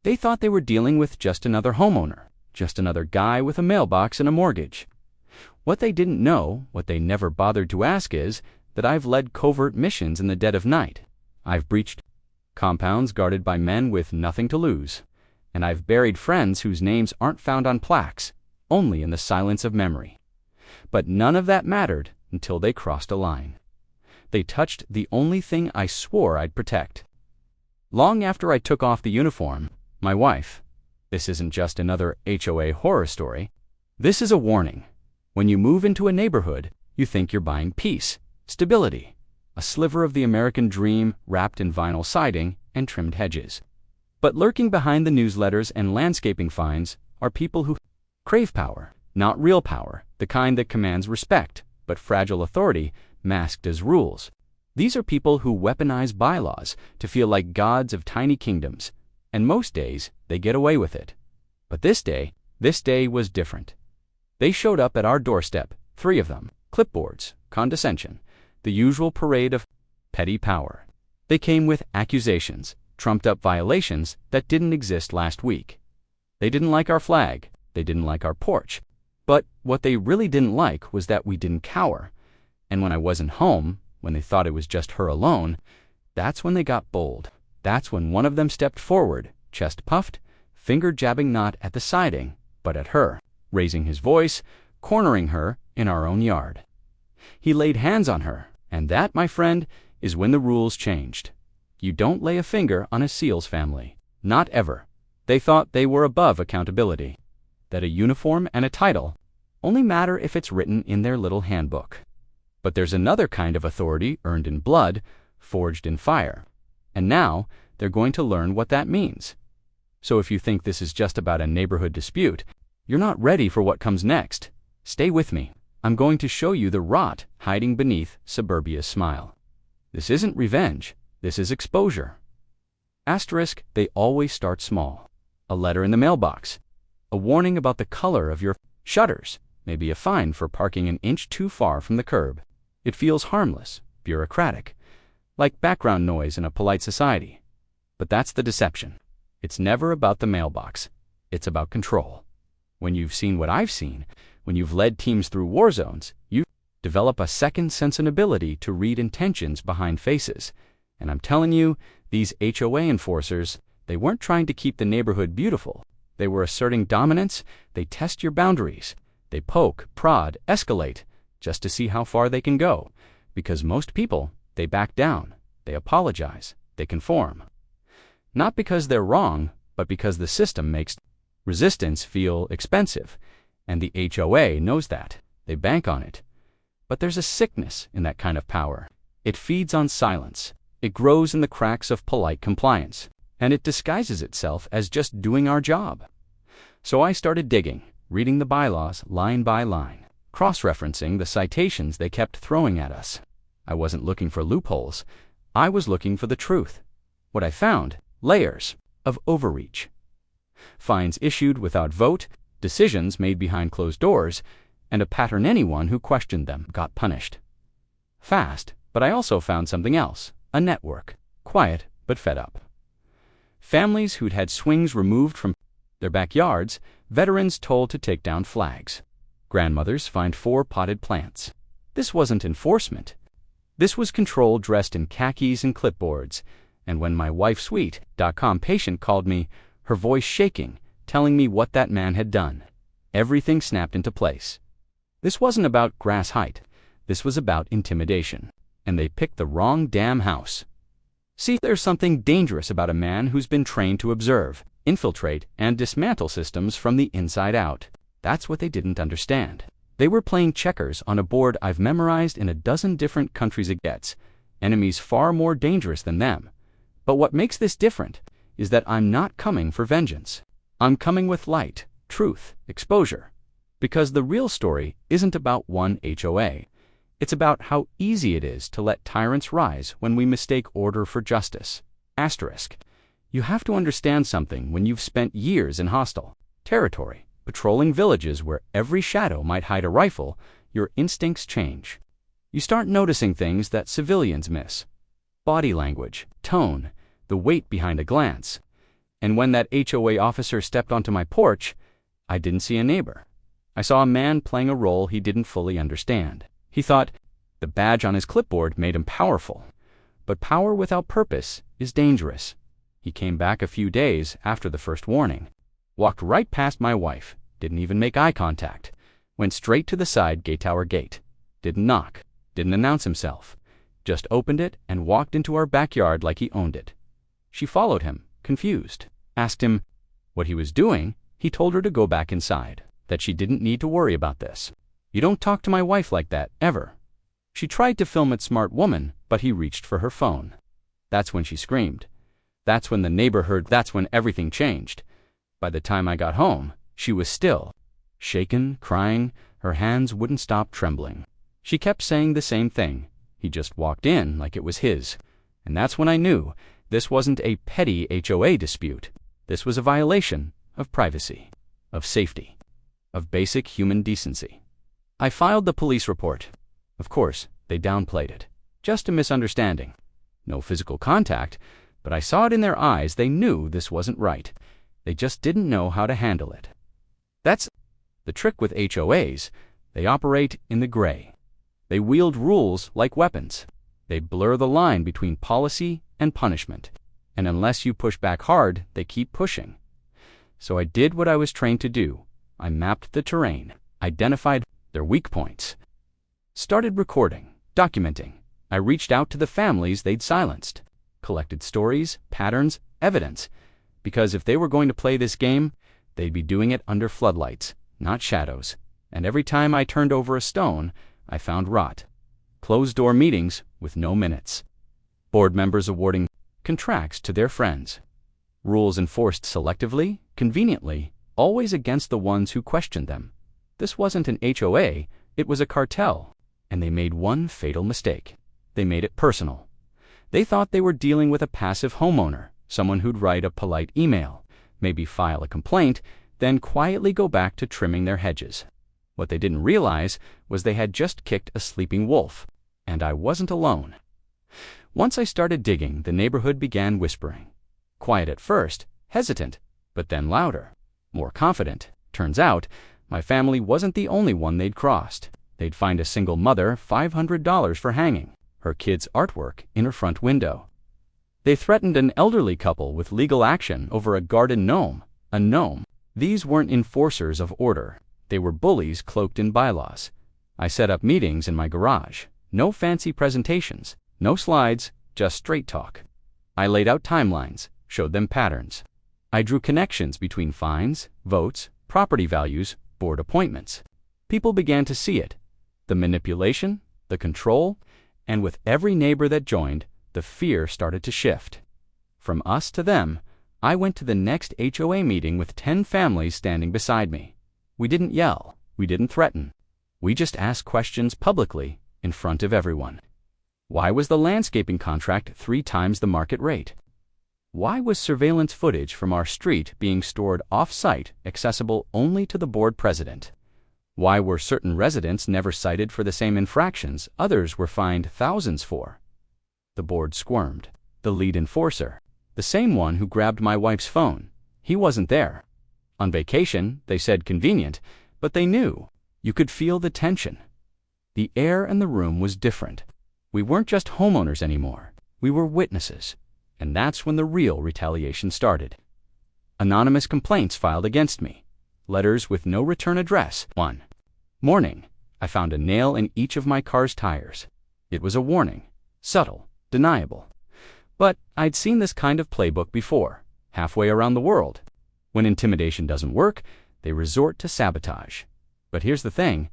They thought they were dealing with just another homeowner, just another guy with a mailbox and a mortgage. What they didn't know, what they never bothered to ask, is that I've led covert missions in the dead of night. I've breached compounds guarded by men with nothing to lose. And I've buried friends whose names aren't found on plaques, only in the silence of memory. But none of that mattered until they crossed a line. They touched the only thing I swore I'd protect. Long after I took off the uniform, my wife, this isn't just another HOA horror story. This is a warning. When you move into a neighborhood, you think you're buying peace, stability, a sliver of the American dream wrapped in vinyl siding and trimmed hedges. But lurking behind the newsletters and landscaping finds are people who crave power, not real power, the kind that commands respect, but fragile authority masked as rules. These are people who weaponize bylaws to feel like gods of tiny kingdoms, and most days they get away with it. But this day was different. They showed up at our doorstep, 3 of them, clipboards, condescension, the usual parade of petty power. They came with accusations, trumped-up violations that didn't exist last week. They didn't like our flag, they didn't like our porch, but what they really didn't like was that we didn't cower. And when I wasn't home, when they thought it was just her alone, that's when they got bold. That's when one of them stepped forward, chest puffed, finger jabbing not at the siding, but at her, raising his voice, cornering her in our own yard. He laid hands on her, and that, my friend, is when the rules changed. You don't lay a finger on a SEALs family. Not ever. They thought they were above accountability, that a uniform and a title only matter if it's written in their little handbook. But there's another kind of authority earned in blood, forged in fire. And now they're going to learn what that means. So if you think this is just about a neighborhood dispute, you're not ready for what comes next. Stay with me. I'm going to show you the rot hiding beneath suburbia's smile. This isn't revenge. This is exposure. Asterisk, they always start small. A letter in the mailbox. A warning about the color of your shutters. Maybe a fine for parking an inch too far from the curb. It feels harmless, bureaucratic, like background noise in a polite society. But that's the deception. It's never about the mailbox. It's about control. When you've seen what I've seen, when you've led teams through war zones, you develop a second sensibility to read intentions behind faces. And I'm telling you, these HOA enforcers, they weren't trying to keep the neighborhood beautiful. They were asserting dominance. They test your boundaries. They poke, prod, escalate, just to see how far they can go. Because most people, they back down. They apologize. They conform. Not because they're wrong, but because the system makes resistance feel expensive. And the HOA knows that. They bank on it. But there's a sickness in that kind of power. It feeds on silence. It grows in the cracks of polite compliance. And it disguises itself as just doing our job. So I started digging, reading the bylaws line by line, cross-referencing the citations they kept throwing at us. I wasn't looking for loopholes. I was looking for the truth. What I found, layers of overreach. Fines issued without vote, decisions made behind closed doors, and a pattern anyone who questioned them got punished. Fast, but I also found something else, a network, quiet but fed up. Families who'd had swings removed from their backyards, veterans told to take down flags. Grandmothers fined 4 potted plants. This wasn't enforcement. This was control dressed in khakis and clipboards. And when my wifesweet.com patient called me, her voice shaking, telling me what that man had done, everything snapped into place. This wasn't about grass height. This was about intimidation. And they picked the wrong damn house. See, there's something dangerous about a man who's been trained to observe, infiltrate, and dismantle systems from the inside out. That's what they didn't understand. They were playing checkers on a board I've memorized in a dozen different countries. It gets enemies far more dangerous than them. But what makes this different is that I'm not coming for vengeance. I'm coming with light, truth, exposure. Because the real story isn't about one HOA. It's about how easy it is to let tyrants rise when we mistake order for justice. Asterisk. You have to understand something when you've spent years in hostile territory, patrolling villages where every shadow might hide a rifle. Your instincts change. You start noticing things that civilians miss. Body language, tone, the weight behind a glance. And when that HOA officer stepped onto my porch, I didn't see a neighbor. I saw a man playing a role he didn't fully understand. He thought the badge on his clipboard made him powerful. But power without purpose is dangerous. He came back a few days after the first warning, walked right past my wife, didn't even make eye contact, went straight to the side gate-tower gate, didn't knock, didn't announce himself, just opened it and walked into our backyard like he owned it. She followed him, confused, asked him what he was doing. He told her to go back inside, that she didn't need to worry about this. You don't talk to my wife like that, ever. She tried to film it, smart woman, but he reached for her phone. That's when she screamed. That's when the neighbor heard. That's when everything changed. By the time I got home, she was still shaken, crying. Her hands wouldn't stop trembling. She kept saying the same thing. He just walked in like it was his. And that's when I knew this wasn't a petty HOA dispute. This was a violation of privacy, of safety, of basic human decency. I filed the police report. Of course, they downplayed it. Just a misunderstanding. No physical contact, but I saw it in their eyes. They knew this wasn't right. They just didn't know how to handle it. That's the trick with HOAs. They operate in the gray. They wield rules like weapons. They blur the line between policy and punishment. And unless you push back hard, they keep pushing. So I did what I was trained to do. I mapped the terrain, identified their weak points, started recording, documenting. I reached out to the families they'd silenced, collected stories, patterns, evidence, because if they were going to play this game, they'd be doing it under floodlights, not shadows. And every time I turned over a stone, I found rot. Closed-door meetings with no minutes. Board members awarding contracts to their friends. Rules enforced selectively, conveniently, always against the ones who questioned them. This wasn't an HOA, it was a cartel. And they made one fatal mistake. They made it personal. They thought they were dealing with a passive homeowner, someone who'd write a polite email, maybe file a complaint, then quietly go back to trimming their hedges. What they didn't realize was they had just kicked a sleeping wolf, and I wasn't alone. Once I started digging, the neighborhood began whispering. Quiet at first, hesitant, but then louder, more confident. Turns out, my family wasn't the only one they'd crossed. They'd find a single mother $500 for hanging her kid's artwork in her front window. They threatened an elderly couple with legal action over a garden gnome, a gnome. These weren't enforcers of order. They were bullies cloaked in bylaws. I set up meetings in my garage. No fancy presentations, no slides, just straight talk. I laid out timelines, showed them patterns. I drew connections between fines, votes, property values, board appointments. People began to see it. The manipulation, the control, and with every neighbor that joined, the fear started to shift. From us to them, I went to the next HOA meeting with 10 families standing beside me. We didn't yell. We didn't threaten. We just asked questions publicly in front of everyone. Why was the landscaping contract 3 times the market rate? Why was surveillance footage from our street being stored off-site, accessible only to the board president? Why were certain residents never cited for the same infractions others were fined thousands for? The board squirmed. The lead enforcer, the same one who grabbed my wife's phone, he wasn't there. On vacation, they said convenient, but they knew. You could feel the tension. The air in the room was different. We weren't just homeowners anymore. We were witnesses. And that's when the real retaliation started. Anonymous complaints filed against me. Letters with no return address. 1. Morning. I found a nail in each of my car's tires. It was a warning. Subtle. Deniable. But I'd seen this kind of playbook before, halfway around the world. When intimidation doesn't work, they resort to sabotage. But here's the thing.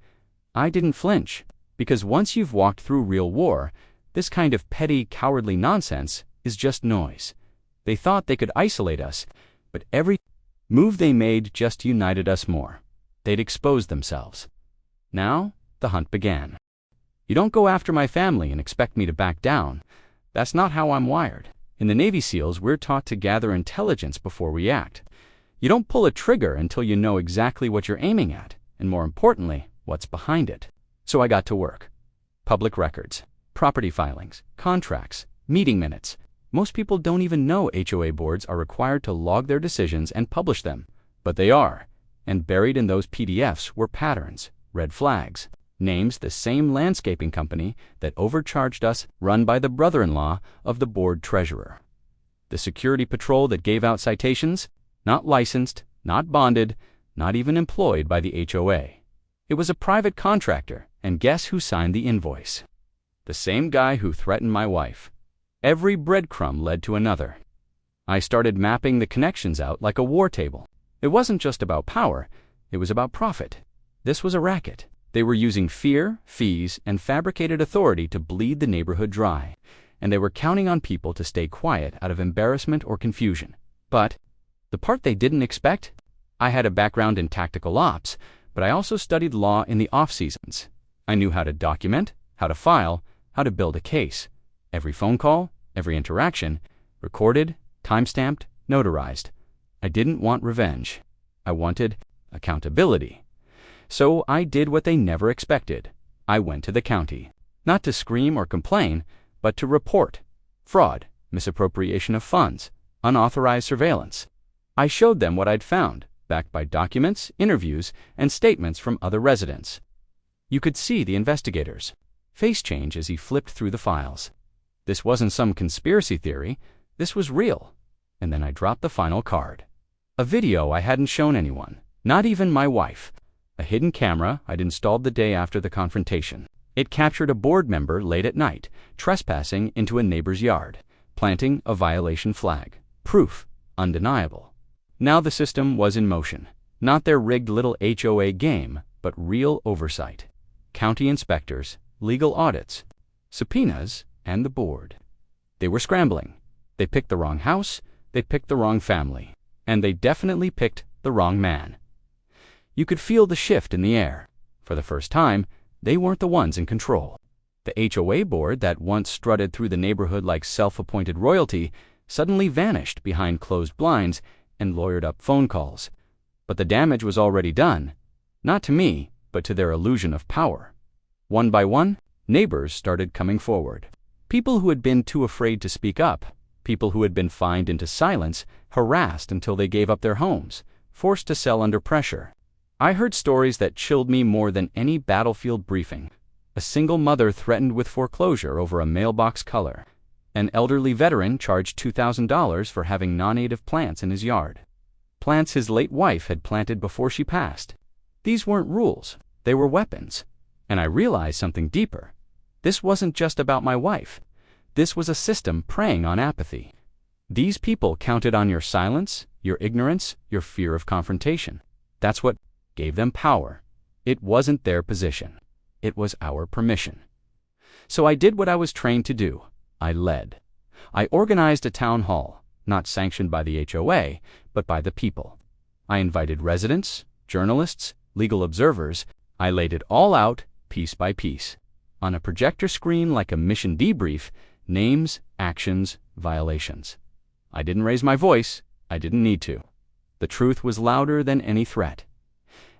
I didn't flinch. Because once you've walked through real war, this kind of petty, cowardly nonsense is just noise. They thought they could isolate us, but every move they made just united us more. They'd exposed themselves. Now, the hunt began. You don't go after my family and expect me to back down. That's not how I'm wired. In the Navy SEALs, we're taught to gather intelligence before we act. You don't pull a trigger until you know exactly what you're aiming at, and more importantly, what's behind it. So I got to work. Public records, property filings, contracts, meeting minutes. Most people don't even know HOA boards are required to log their decisions and publish them, but they are. And buried in those PDFs were patterns, red flags, names the same landscaping company that overcharged us, run by the brother-in-law of the board treasurer. The security patrol that gave out citations, not licensed, not bonded, not even employed by the HOA. It was a private contractor, and guess who signed the invoice? The same guy who threatened my wife. Every breadcrumb led to another. I started mapping the connections out like a war table. It wasn't just about power, it was about profit. This was a racket. They were using fear, fees, and fabricated authority to bleed the neighborhood dry, and they were counting on people to stay quiet out of embarrassment or confusion. But the part they didn't expect? I had a background in tactical ops, but I also studied law in the off-seasons. I knew how to document, how to file, how to build a case. Every phone call, every interaction, recorded, timestamped, notarized. I didn't want revenge. I wanted accountability. So I did what they never expected. I went to the county, not to scream or complain, but to report fraud, misappropriation of funds, unauthorized surveillance. I showed them what I'd found, backed by documents, interviews, and statements from other residents. You could see the investigator's face change as he flipped through the files. This wasn't some conspiracy theory. This was real. And then I dropped the final card. A video I hadn't shown anyone, not even my wife. A hidden camera I'd installed the day after the confrontation. It captured a board member late at night, trespassing into a neighbor's yard, planting a violation flag. Proof, undeniable. Now the system was in motion. Not their rigged little HOA game, but real oversight. County inspectors, legal audits, subpoenas, and the board. They were scrambling. They picked the wrong house, they picked the wrong family, and they definitely picked the wrong man. You could feel the shift in the air. For the first time, they weren't the ones in control. The HOA board that once strutted through the neighborhood like self-appointed royalty suddenly vanished behind closed blinds and lawyered-up phone calls. But the damage was already done, not to me, but to their illusion of power. One by one, neighbors started coming forward. People who had been too afraid to speak up, people who had been fined into silence, harassed until they gave up their homes, forced to sell under pressure. I heard stories that chilled me more than any battlefield briefing. A single mother threatened with foreclosure over a mailbox color. An elderly veteran charged $2,000 for having non-native plants in his yard. Plants his late wife had planted before she passed. These weren't rules, they were weapons. And I realized something deeper. This wasn't just about my wife. This was a system preying on apathy. These people counted on your silence, your ignorance, your fear of confrontation. That's what gave them power. It wasn't their position. It was our permission. So I did what I was trained to do. I led. I organized a town hall, not sanctioned by the HOA, but by the people. I invited residents, journalists, legal observers. I laid it all out, piece by piece. On a projector screen like a mission debrief, names, actions, violations. I didn't raise my voice. I didn't need to. The truth was louder than any threat.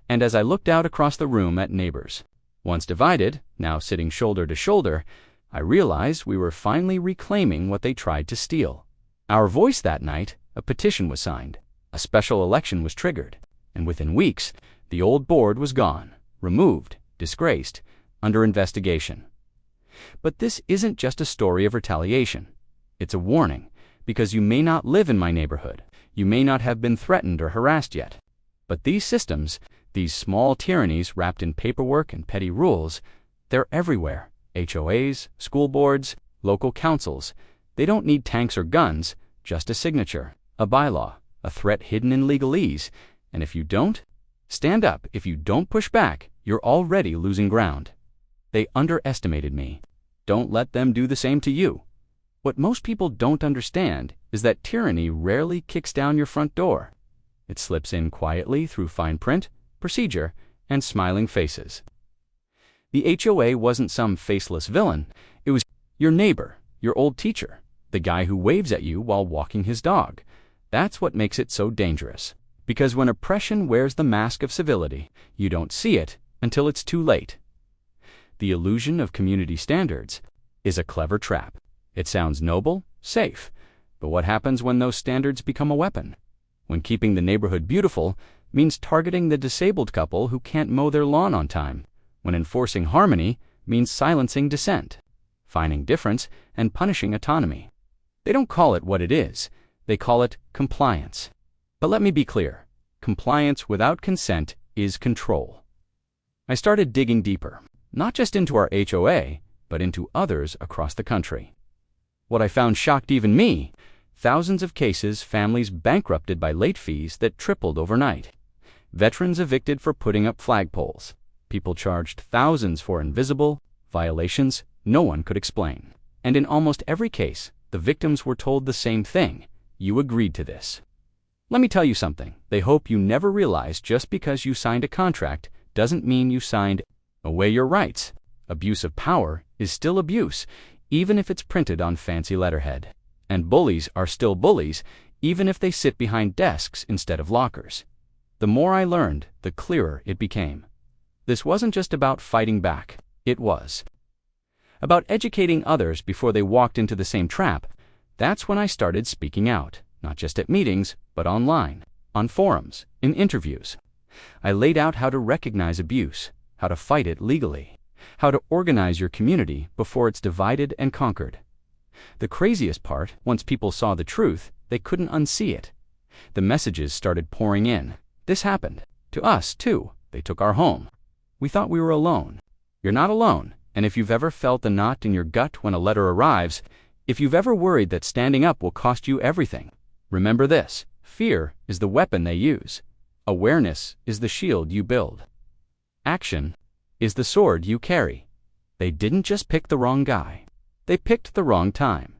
And as I looked out across the room at neighbors, once divided, now sitting shoulder to shoulder, I realized we were finally reclaiming what they tried to steal. Our voice that night, a petition was signed, a special election was triggered, and within weeks, the old board was gone, removed, disgraced, under investigation. But this isn't just a story of retaliation. It's a warning, because you may not live in my neighborhood. You may not have been threatened or harassed yet. But these systems, these small tyrannies wrapped in paperwork and petty rules, they're everywhere. HOAs, school boards, local councils. They don't need tanks or guns, just a signature, a bylaw, a threat hidden in legalese. And if you don't, stand up. If you don't push back, you're already losing ground. They underestimated me. Don't let them do the same to you. What most people don't understand is that tyranny rarely kicks down your front door. It slips in quietly through fine print, procedure, and smiling faces. The HOA wasn't some faceless villain. It was your neighbor, your old teacher, the guy who waves at you while walking his dog. That's what makes it so dangerous. Because when oppression wears the mask of civility, you don't see it until it's too late. The illusion of community standards is a clever trap. It sounds noble, safe, But what happens when those standards become a weapon? When keeping the neighborhood beautiful means targeting the disabled couple who can't mow their lawn on time, when enforcing harmony means silencing dissent, fining difference and punishing autonomy. They don't call it what it is. They call it compliance. But let me be clear. Compliance without consent is control. I started digging deeper, not just into our HOA, but into others across the country. What I found shocked even me. Thousands of cases, families bankrupted by late fees that tripled overnight. Veterans evicted for putting up flagpoles. People charged thousands for invisible violations no one could explain. And in almost every case, the victims were told the same thing. You agreed to this. Let me tell you something. They hope you never realize just because you signed a contract doesn't mean you signed away your rights. Abuse of power is still abuse, even if it's printed on fancy letterhead. And bullies are still bullies, even if they sit behind desks instead of lockers. The more I learned, the clearer it became. This wasn't just about fighting back. It was about educating others before they walked into the same trap. That's when I started speaking out, not just at meetings, but online, on forums, in interviews. I laid out how to recognize abuse, how to fight it legally, how to organize your community before it's divided and conquered. The craziest part, once people saw the truth, they couldn't unsee it. The messages started pouring in. This happened. To us, too. They took our home. We thought we were alone. You're not alone. And if you've ever felt the knot in your gut when a letter arrives, if you've ever worried that standing up will cost you everything, remember this. Fear is the weapon they use. Awareness is the shield you build. Action is the sword you carry. They didn't just pick the wrong guy. They picked the wrong time.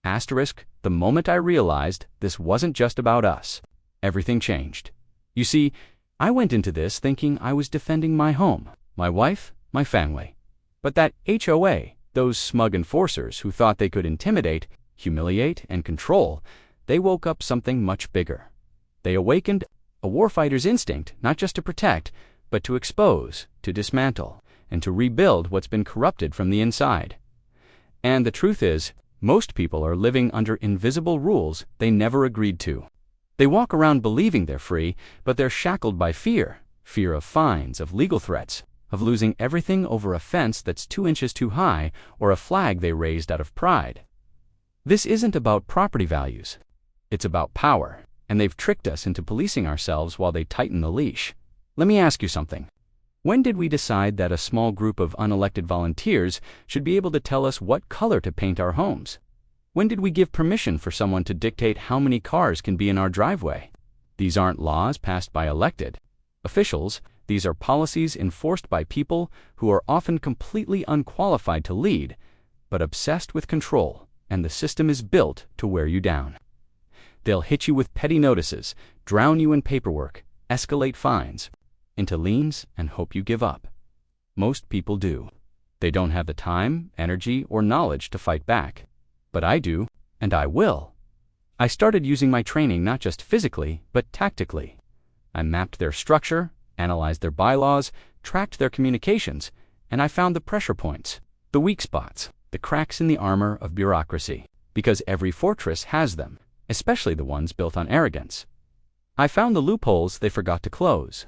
Asterisk, the moment I realized this wasn't just about us, everything changed. You see, I went into this thinking I was defending my home, my wife, my family. But that HOA, those smug enforcers who thought they could intimidate, humiliate, and control, they woke up something much bigger. They awakened a warfighter's instinct, not just to protect, but to expose, to dismantle, and to rebuild what's been corrupted from the inside. And the truth is, most people are living under invisible rules they never agreed to. They walk around believing they're free, but they're shackled by fear. Fear of fines, of legal threats, of losing everything over a fence that's 2 inches too high or a flag they raised out of pride. This isn't about property values. It's about power, and they've tricked us into policing ourselves while they tighten the leash. Let me ask you something. When did we decide that a small group of unelected volunteers should be able to tell us what color to paint our homes? When did we give permission for someone to dictate how many cars can be in our driveway? These aren't laws passed by elected officials. These are policies enforced by people who are often completely unqualified to lead, but obsessed with control, and the system is built to wear you down. They'll hit you with petty notices, drown you in paperwork, escalate fines into liens, and hope you give up. Most people do. They don't have the time, energy, or knowledge to fight back. But I do, and I will. I started using my training not just physically, but tactically. I mapped their structure, analyzed their bylaws, tracked their communications, and I found the pressure points, the weak spots, the cracks in the armor of bureaucracy, because every fortress has them, especially the ones built on arrogance. I found the loopholes they forgot to close.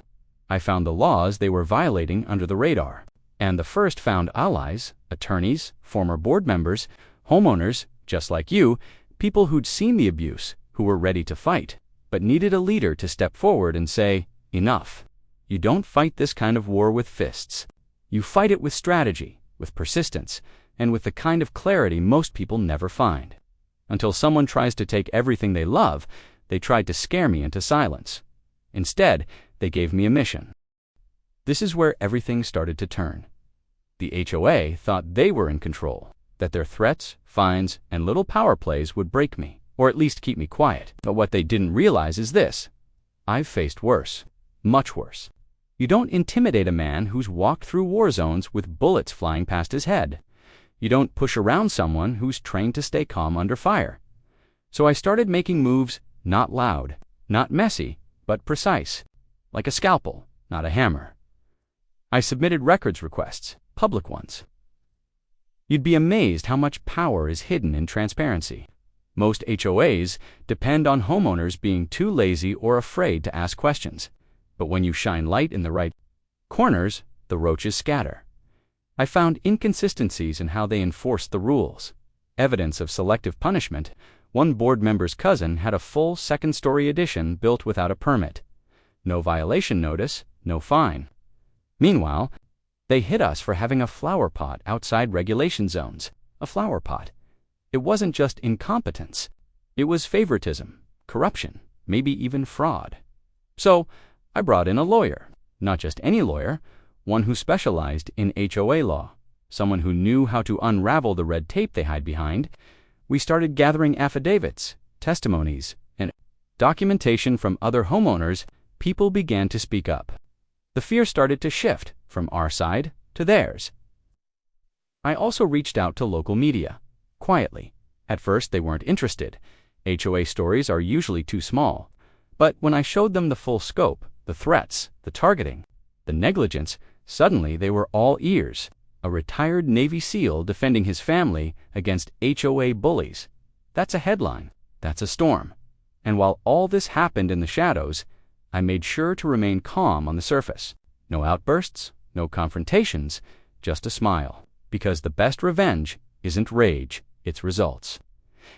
I found the laws they were violating under the radar. And the first found allies, attorneys, former board members, homeowners, just like you, people who'd seen the abuse, who were ready to fight, but needed a leader to step forward and say, enough. You don't fight this kind of war with fists. You fight it with strategy, with persistence, and with the kind of clarity most people never find. Until someone tries to take everything they love, they tried to scare me into silence. Instead, they gave me a mission. This is where everything started to turn. The HOA thought they were in control, that their threats, fines, and little power plays would break me, or at least keep me quiet. But what they didn't realize is this. I've faced worse, much worse. You don't intimidate a man who's walked through war zones with bullets flying past his head. You don't push around someone who's trained to stay calm under fire. So I started making moves not loud, not messy, but precise, like a scalpel, not a hammer. I submitted records requests, public ones. You'd be amazed how much power is hidden in transparency. Most HOAs depend on homeowners being too lazy or afraid to ask questions. But when you shine light in the right corners, the roaches scatter. I found inconsistencies in how they enforced the rules. Evidence of selective punishment. One board member's cousin had a full second-story addition built without a permit. No violation notice, no fine. Meanwhile, they hit us for having a flower pot outside regulation zones. A flower pot. It wasn't just incompetence. It was favoritism, corruption, maybe even fraud. So, I brought in a lawyer. Not just any lawyer, one who specialized in HOA law. Someone who knew how to unravel the red tape they hide behind. We started gathering affidavits, testimonies, and documentation from other homeowners. People began to speak up. The fear started to shift from our side to theirs. I also reached out to local media, quietly. At first, they weren't interested. HOA stories are usually too small. But when I showed them the full scope, the threats, the targeting, the negligence, suddenly they were all ears. A retired Navy SEAL defending his family against HOA bullies. That's a headline. That's a storm. And while all this happened in the shadows, I made sure to remain calm on the surface. No outbursts, no confrontations, just a smile. Because the best revenge isn't rage, it's results.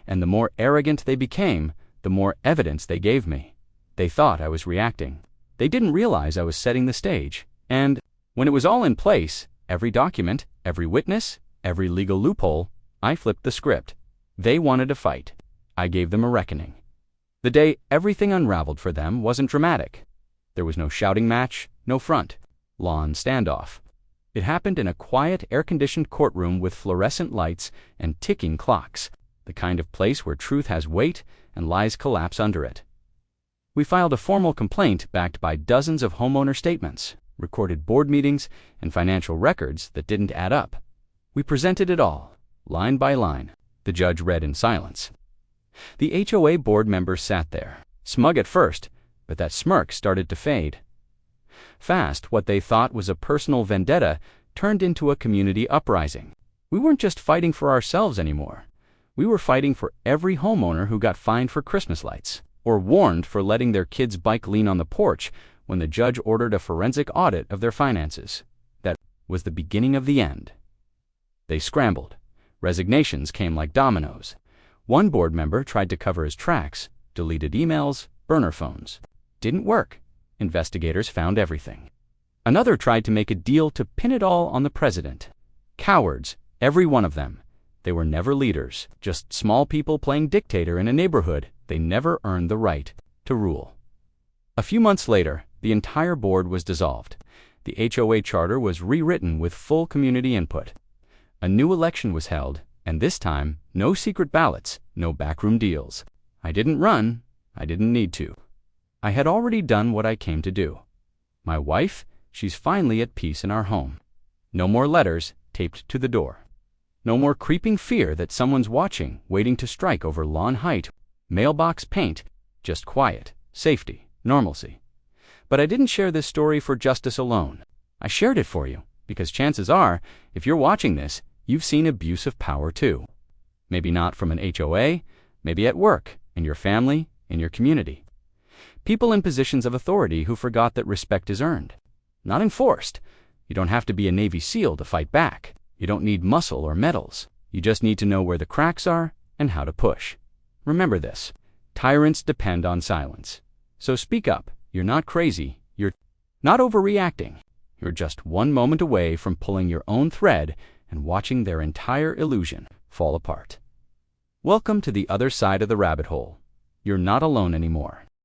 And the more arrogant they became, the more evidence they gave me. They thought I was reacting. They didn't realize I was setting the stage. And when it was all in place, every document, every witness, every legal loophole, I flipped the script. They wanted to fight. I gave them a reckoning. The day everything unraveled for them wasn't dramatic. There was no shouting match, no front, lawn standoff. It happened in a quiet, air-conditioned courtroom with fluorescent lights and ticking clocks, the kind of place where truth has weight and lies collapse under it. We filed a formal complaint backed by dozens of homeowner statements, recorded board meetings, and financial records that didn't add up. We presented it all, line by line. The judge read in silence. The HOA board members sat there, smug at first, but that smirk started to fade. Fast, what they thought was a personal vendetta turned into a community uprising. We weren't just fighting for ourselves anymore. We were fighting for every homeowner who got fined for Christmas lights, or warned for letting their kid's bike lean on the porch when the judge ordered a forensic audit of their finances. That was the beginning of the end. They scrambled. Resignations came like dominoes. One board member tried to cover his tracks, deleted emails, burner phones. Didn't work. Investigators found everything. Another tried to make a deal to pin it all on the president. Cowards, every one of them. They were never leaders, just small people playing dictator in a neighborhood they never earned the right to rule. A few months later, the entire board was dissolved. The HOA charter was rewritten with full community input. A new election was held, and this time, no secret ballots, no backroom deals. I didn't run. I didn't need to. I had already done what I came to do. My wife, she's finally at peace in our home. No more letters taped to the door. No more creeping fear that someone's watching, waiting to strike over lawn height, mailbox paint. Just quiet, safety, normalcy. But I didn't share this story for justice alone. I shared it for you, because chances are, if you're watching this, you've seen abuse of power too. Maybe not from an HOA, maybe at work, in your family, in your community. People in positions of authority who forgot that respect is earned, not enforced. You don't have to be a Navy SEAL to fight back. You don't need muscle or medals. You just need to know where the cracks are and how to push. Remember this. Tyrants depend on silence. So speak up. You're not crazy. You're not overreacting. You're just one moment away from pulling your own thread and watching their entire illusion fall apart. Welcome to the other side of the rabbit hole. You're not alone anymore.